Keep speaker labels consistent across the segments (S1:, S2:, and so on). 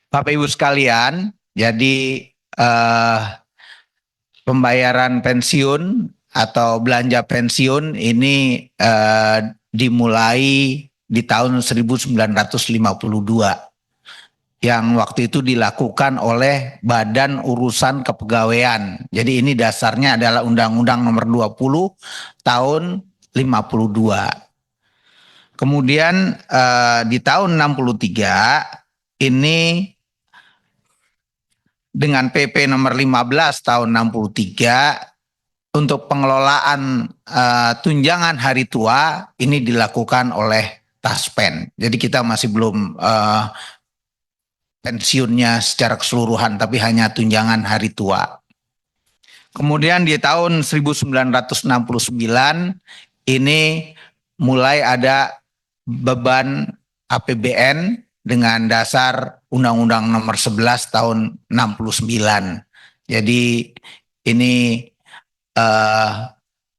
S1: Bapak Ibu sekalian, jadi eh, pembayaran pensiun atau belanja pensiun ini dimulai di tahun 1952 yang waktu itu dilakukan oleh Badan Urusan Kepegawaian. Jadi ini dasarnya adalah Undang-Undang Nomor 20 tahun 52. Kemudian di tahun 63 ini dengan PP nomor 15 tahun 63 untuk pengelolaan tunjangan hari tua ini dilakukan oleh Taspen. Jadi kita masih belum pensiunnya secara keseluruhan, tapi hanya tunjangan hari tua. Kemudian di tahun 1969 ini mulai ada beban APBN dengan dasar Undang-Undang Nomor 11 tahun 69. Jadi ini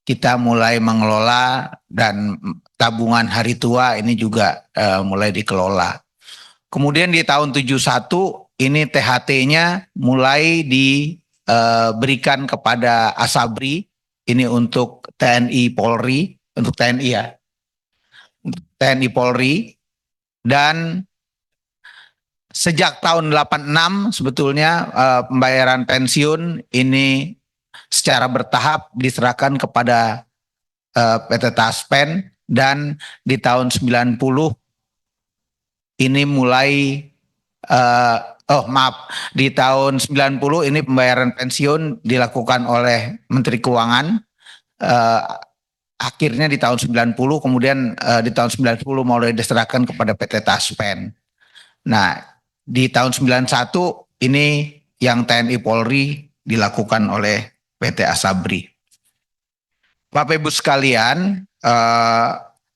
S1: kita mulai mengelola dan tabungan hari tua ini juga mulai dikelola. Kemudian di tahun 71 ini THT-nya mulai diberikan kepada Asabri, ini untuk TNI Polri, untuk TNI ya, TNI Polri, dan sejak tahun 86 sebetulnya pembayaran pensiun ini secara bertahap diserahkan kepada PT Taspen, dan di tahun 90 ini mulai di tahun 90 ini pembayaran pensiun dilakukan oleh Menteri Keuangan. Akhirnya di tahun 90, kemudian di tahun 90 mulai diserahkan kepada PT Taspen. Nah, di tahun 91 ini yang TNI Polri dilakukan oleh PT Asabri. Bapak Ibu sekalian,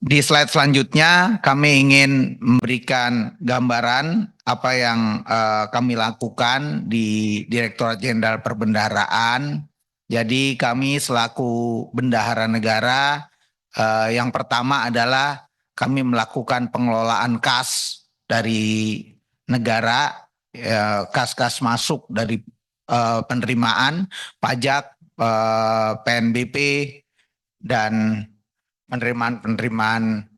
S1: di slide selanjutnya kami ingin memberikan gambaran apa yang kami lakukan di Direktorat Jenderal Perbendaharaan. Jadi kami selaku bendahara negara, yang pertama adalah kami melakukan pengelolaan kas dari negara, kas-kas masuk dari penerimaan pajak, PNBP, dan penerimaan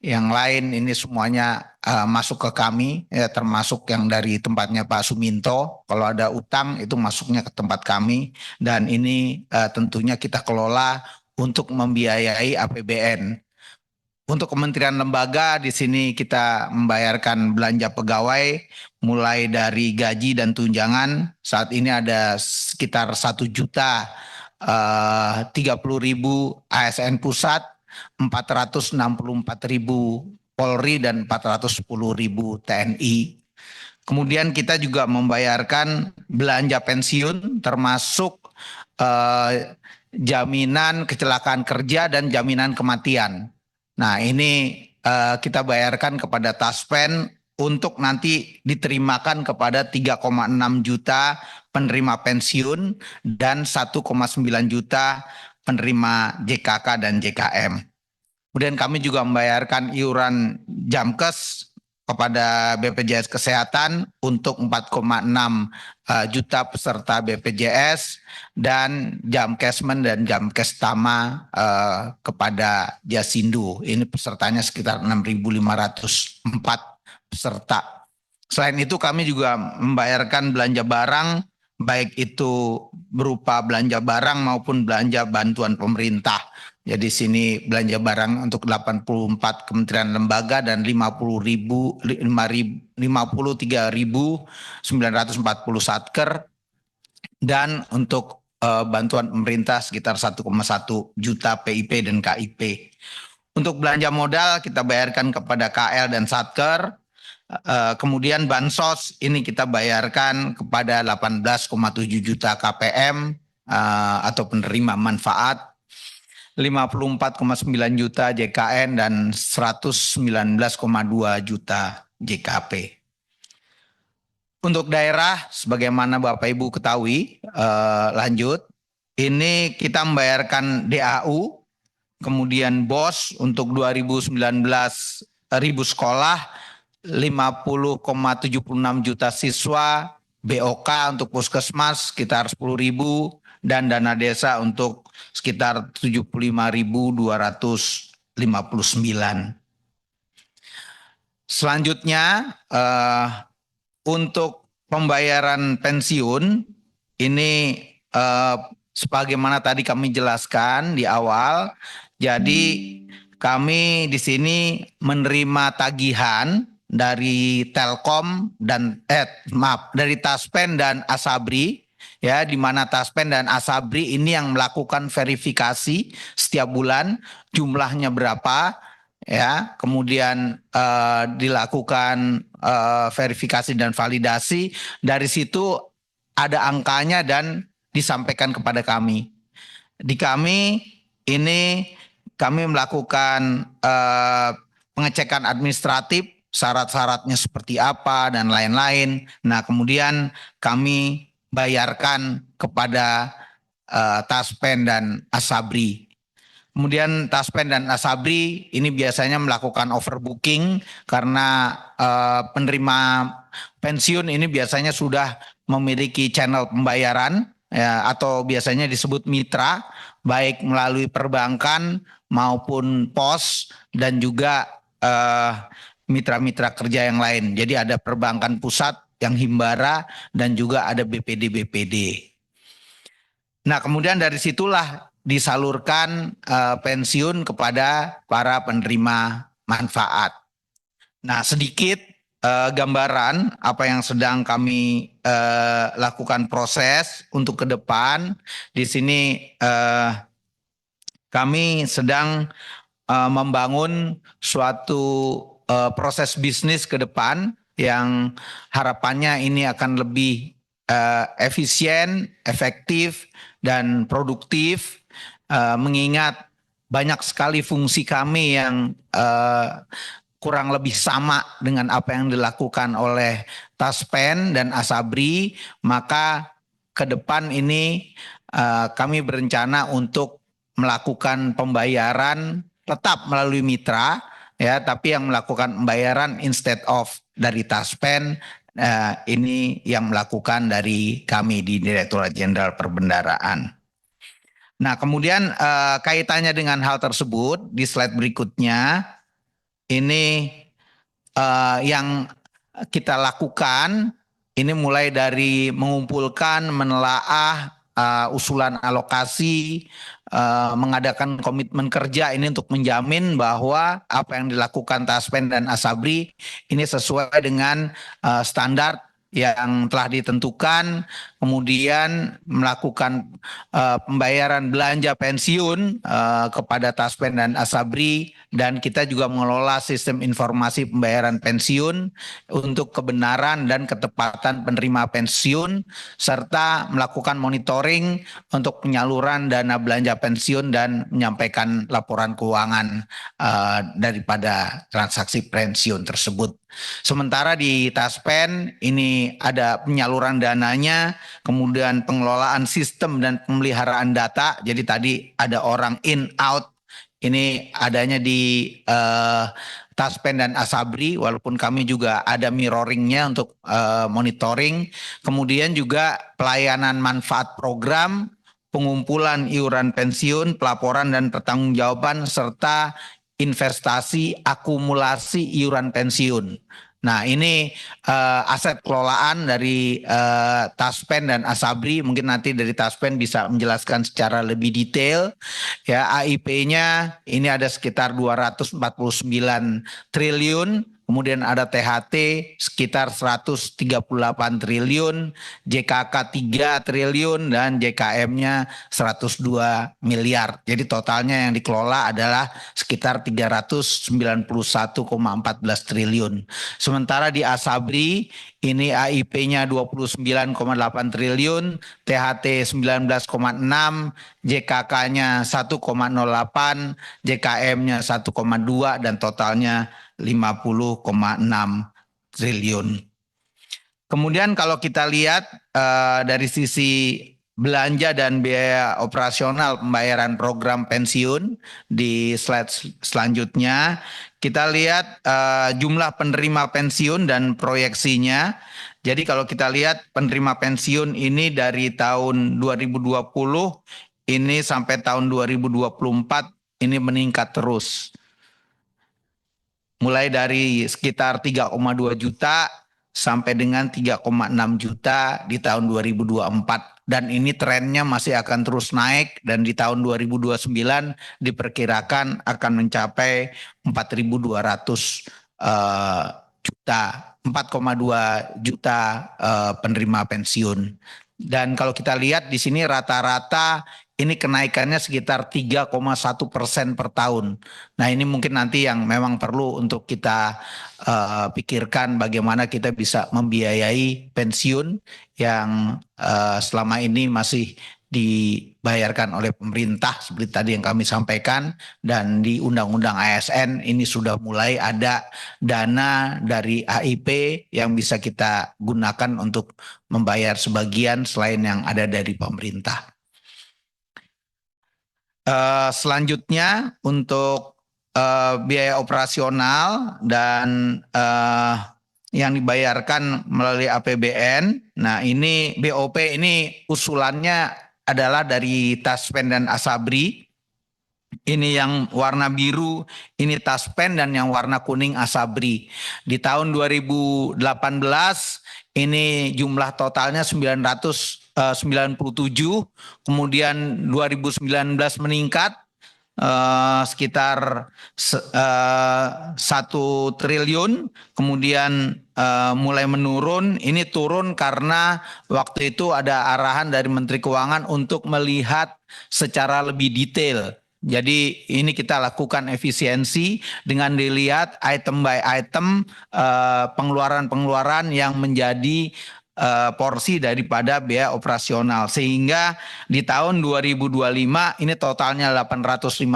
S1: yang lain ini semuanya masuk ke kami, ya, termasuk yang dari tempatnya Pak Suminto. Kalau ada utang itu masuknya ke tempat kami, dan ini tentunya kita kelola untuk membiayai APBN. Untuk kementerian lembaga di sini kita membayarkan belanja pegawai mulai dari gaji dan tunjangan. Saat ini ada sekitar 1.030.000 ASN pusat, 464.000 Polri, dan 410.000 TNI. Kemudian kita juga membayarkan belanja pensiun termasuk jaminan kecelakaan kerja dan jaminan kematian. Nah, ini kita bayarkan kepada Taspen untuk nanti diterimakan kepada 3,6 juta penerima pensiun dan 1,9 juta penerima JKK dan JKM. Kemudian kami juga membayarkan iuran Jamkes kepada BPJS Kesehatan untuk 4,6 juta peserta BPJS, dan Jamkesmen dan Jamkestama kepada Jasindo. Ini pesertanya sekitar 6.504 peserta. Selain itu kami juga membayarkan belanja barang, baik itu berupa belanja barang maupun belanja bantuan pemerintah. Jadi sini belanja barang untuk 84 kementerian lembaga dan 53.940 satker, dan untuk bantuan pemerintah sekitar 1,1 juta PIP dan KIP. Untuk belanja modal kita bayarkan kepada KL dan satker. Kemudian bansos ini kita bayarkan kepada 18,7 juta KPM atau penerima manfaat, 54,9 juta JKN, dan 119,2 juta JKP. Untuk daerah, sebagaimana Bapak Ibu ketahui, lanjut, ini kita membayarkan DAU, kemudian BOS untuk 2019 ribu sekolah, 50,76 juta siswa, BOK untuk puskesmas sekitar 10.000, dan dana desa untuk sekitar 75.259. Selanjutnya untuk pembayaran pensiun ini sebagaimana tadi kami jelaskan di awal, jadi kami di sini menerima tagihan dari Telkom dan dari Taspen dan Asabri, ya, di mana Taspen dan Asabri ini yang melakukan verifikasi setiap bulan jumlahnya berapa, ya, kemudian dilakukan verifikasi dan validasi. Dari situ ada angkanya dan disampaikan kepada kami. Di kami ini kami melakukan pengecekan administratif, syarat-syaratnya seperti apa dan lain-lain. Nah, kemudian kami bayarkan kepada Taspen dan Asabri. Kemudian Taspen dan Asabri ini biasanya melakukan overbooking karena penerima pensiun ini biasanya sudah memiliki channel pembayaran, ya, atau biasanya disebut mitra, baik melalui perbankan maupun pos dan juga mitra-mitra kerja yang lain. Jadi ada perbankan pusat yang Himbara dan juga ada BPD-BPD. Nah, kemudian dari situlah disalurkan pensiun kepada para penerima manfaat. Nah, sedikit gambaran apa yang sedang kami lakukan proses untuk ke depan. Di sini kami sedang membangun suatu proses bisnis ke depan yang harapannya ini akan lebih efisien, efektif, dan produktif, mengingat banyak sekali fungsi kami yang kurang lebih sama dengan apa yang dilakukan oleh Taspen dan Asabri. Maka ke depan ini kami berencana untuk melakukan pembayaran tetap melalui mitra, ya, tapi yang melakukan pembayaran instead of dari Taspen, ini yang melakukan dari kami di Direktorat Jenderal Perbendaharaan. Nah, kemudian kaitannya dengan hal tersebut di slide berikutnya, ini yang kita lakukan ini mulai dari mengumpulkan, menelaah usulan alokasi, mengadakan komitmen kerja ini untuk menjamin bahwa apa yang dilakukan Taspen dan Asabri ini sesuai dengan standar yang telah ditentukan, kemudian melakukan pembayaran belanja pensiun kepada Taspen dan Asabri, dan kita juga mengelola sistem informasi pembayaran pensiun untuk kebenaran dan ketepatan penerima pensiun, serta melakukan monitoring untuk penyaluran dana belanja pensiun dan menyampaikan laporan keuangan daripada transaksi pensiun tersebut. Sementara di Taspen ini ada penyaluran dananya, kemudian pengelolaan sistem dan pemeliharaan data. Jadi tadi ada orang in out, ini adanya di Taspen dan Asabri, walaupun kami juga ada mirroringnya untuk monitoring. Kemudian juga pelayanan manfaat program, pengumpulan iuran pensiun, pelaporan dan pertanggungjawaban, serta investasi akumulasi iuran pensiun. Nah, ini aset kelolaan dari Taspen dan Asabri. Mungkin nanti dari Taspen bisa menjelaskan secara lebih detail. Ya, AIP-nya ini ada sekitar 249 triliun. Kemudian ada THT sekitar 138 triliun, JKK 3 triliun, dan JKM-nya 102 miliar. Jadi totalnya yang dikelola adalah sekitar 391,14 triliun. Sementara di Asabri ini AIP-nya 29,8 triliun, THT 19,6, JKK-nya 1,08, JKM-nya 1,2, dan totalnya 50,6 triliun. Kemudian kalau kita lihat dari sisi belanja dan biaya operasional pembayaran program pensiun di slide selanjutnya. Kita lihat jumlah penerima pensiun dan proyeksinya. Jadi kalau kita lihat penerima pensiun ini dari tahun 2020 ini sampai tahun 2024 ini meningkat terus. Mulai dari sekitar 3,2 juta sampai dengan 3,6 juta di tahun 2024. Dan ini trennya masih akan terus naik dan di tahun 2029 diperkirakan akan mencapai 4.200 juta, 4,2 juta penerima pensiun. Dan kalau kita lihat di sini rata-rata ini kenaikannya sekitar 3,1% per tahun. Nah ini mungkin nanti yang memang perlu untuk kita pikirkan bagaimana kita bisa membiayai pensiun yang selama ini masih dibayarkan oleh pemerintah seperti tadi yang kami sampaikan, dan di Undang-Undang ASN ini sudah mulai ada dana dari AIP yang bisa kita gunakan untuk membayar sebagian selain yang ada dari pemerintah. Selanjutnya untuk biaya operasional dan yang dibayarkan melalui APBN. Nah ini BOP ini usulannya adalah dari Taspen dan Asabri. Ini yang warna biru ini Taspen dan yang warna kuning Asabri. Di tahun 2018 ini jumlah totalnya 997, kemudian 2019 meningkat sekitar 1 triliun, kemudian mulai menurun. Ini turun karena waktu itu ada arahan dari Menteri Keuangan untuk melihat secara lebih detail. Jadi ini kita lakukan efisiensi dengan dilihat item by item pengeluaran-pengeluaran yang menjadi porsi daripada biaya operasional, sehingga di tahun 2025 ini totalnya 850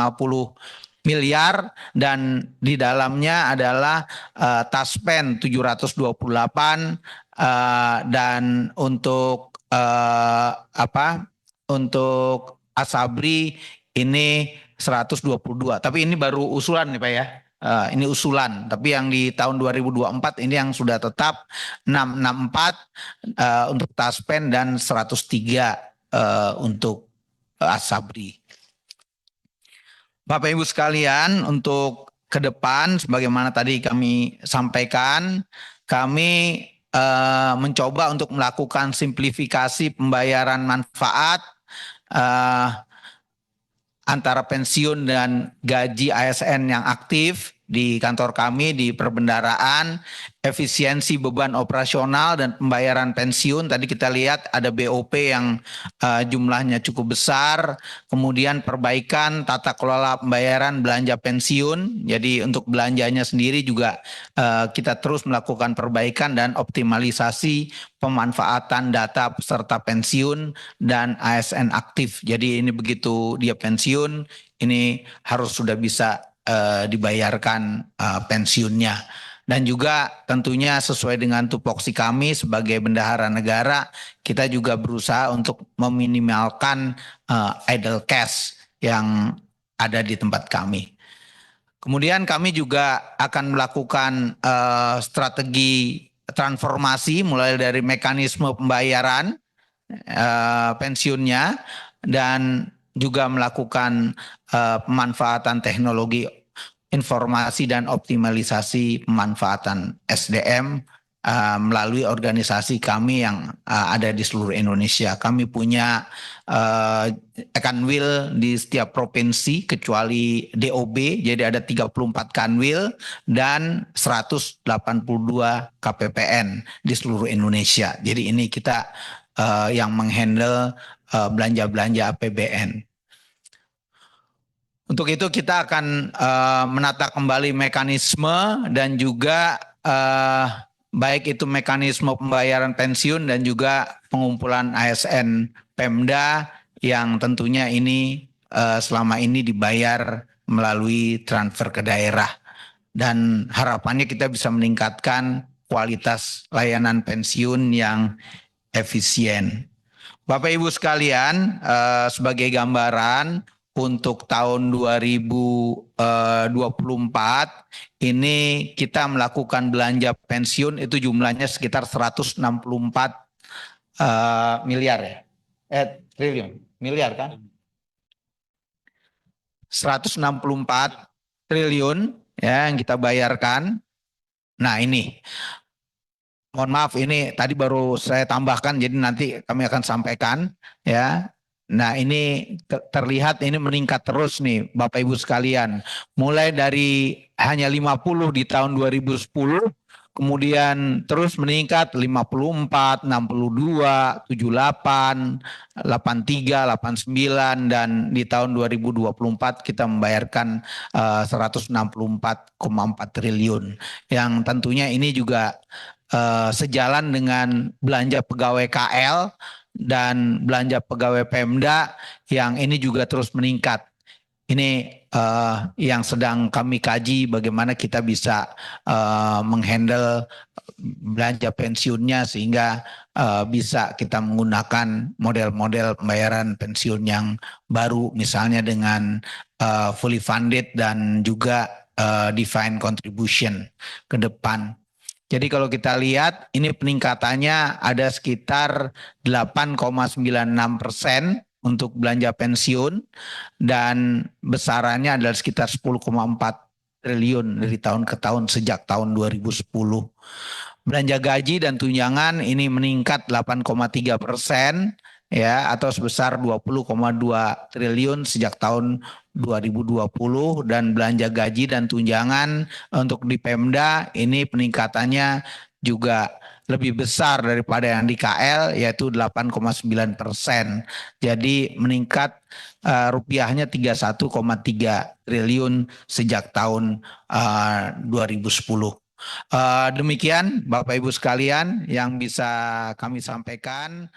S1: miliar dan di dalamnya adalah Taspen 728 dan untuk untuk Asabri ini 122. Tapi ini baru usulan nih Pak ya. Ini usulan, tapi yang di tahun 2024 ini yang sudah tetap 664 untuk Taspen dan 103 untuk Asabri. Bapak Ibu sekalian, untuk ke depan sebagaimana tadi kami sampaikan, kami mencoba untuk melakukan simplifikasi pembayaran manfaat antara pensiun dan gaji ASN yang aktif di kantor kami di perbendaharaan, efisiensi beban operasional dan pembayaran pensiun. Tadi kita lihat ada BOP yang jumlahnya cukup besar, kemudian perbaikan tata kelola pembayaran belanja pensiun. Jadi untuk belanjanya sendiri juga kita terus melakukan perbaikan dan optimalisasi pemanfaatan data peserta pensiun dan ASN aktif. Jadi ini begitu dia pensiun, ini harus sudah bisa dibayarkan pensiunnya. Dan juga tentunya sesuai dengan tupoksi kami sebagai bendahara negara, kita juga berusaha untuk meminimalkan idle cash yang ada di tempat kami. Kemudian kami juga akan melakukan strategi transformasi mulai dari mekanisme pembayaran pensiunnya dan juga melakukan pemanfaatan teknologi informasi dan optimalisasi pemanfaatan SDM melalui organisasi kami yang ada di seluruh Indonesia. Kami punya kanwil di setiap provinsi kecuali DOB, jadi ada 34 kanwil dan 182 KPPN di seluruh Indonesia. Jadi ini kita yang menghandle belanja-belanja APBN. Untuk itu kita akan menata kembali mekanisme dan juga baik itu mekanisme pembayaran pensiun dan juga pengumpulan ASN Pemda yang tentunya ini selama ini dibayar melalui transfer ke daerah. Dan harapannya kita bisa meningkatkan kualitas layanan pensiun yang efisien. Bapak Ibu sekalian, sebagai gambaran untuk tahun 2024 ini kita melakukan belanja pensiun itu jumlahnya sekitar 164 miliar ya. Triliun. Miliar kan? 164 triliun ya yang kita bayarkan. Nah, ini mohon maaf ini tadi baru saya tambahkan jadi nanti kami akan sampaikan ya. Nah, ini terlihat ini meningkat terus nih Bapak Ibu sekalian. Mulai dari hanya 50 di tahun 2010, kemudian terus meningkat 54, 62, 78, 83, 89 dan di tahun 2024 kita membayarkan 164,4 triliun. Yang tentunya ini juga sejalan dengan belanja pegawai KL dan belanja pegawai Pemda yang ini juga terus meningkat. Ini yang sedang kami kaji bagaimana kita bisa menghandle belanja pensiunnya sehingga bisa kita menggunakan model-model pembayaran pensiun yang baru misalnya dengan fully funded dan juga defined contribution ke depan. Jadi kalau kita lihat ini peningkatannya ada sekitar 8,96% untuk belanja pensiun dan besarannya adalah sekitar 10,4 triliun dari tahun ke tahun sejak tahun 2010. Belanja gaji dan tunjangan ini meningkat 8,3% ya atau sebesar 20,2 triliun sejak tahun 2020 dan belanja gaji dan tunjangan untuk di Pemda ini peningkatannya juga lebih besar daripada yang di KL yaitu 8,9%. Jadi meningkat rupiahnya 31,3 triliun sejak tahun 2010. Demikian Bapak Ibu sekalian yang bisa kami sampaikan.